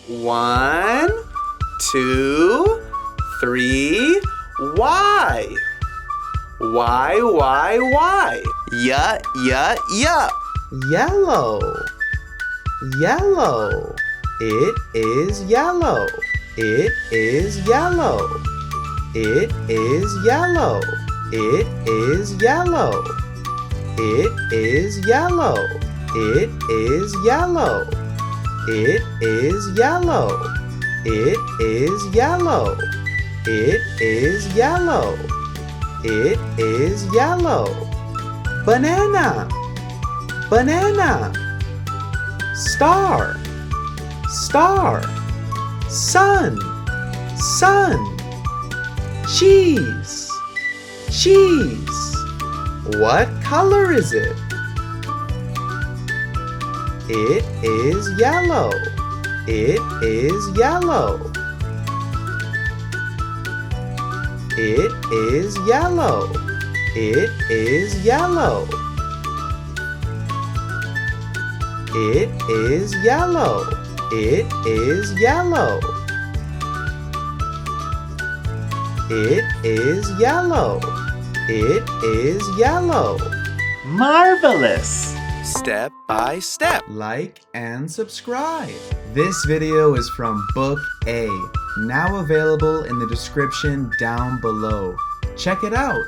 1, 2, 3, Y. Y, Y, Y. Y, Y, Y. Yellow. Yellow. It is yellow. It is yellow. It is yellow. It is yellow. It is yellow. It is yellow. It is yellow. It is yellow. It is yellow. It is yellow. Banana. Banana. Star. Star. Sun. Sun. Cheese. Cheese. What color is it? It is yellow. It is yellow. It is yellow. It is yellow. It is yellow. It is yellow. It is yellow. It is yellow. Marvelous! Step by step. Like and subscribe. This video is from Book A, now available in the description down below. Check it out.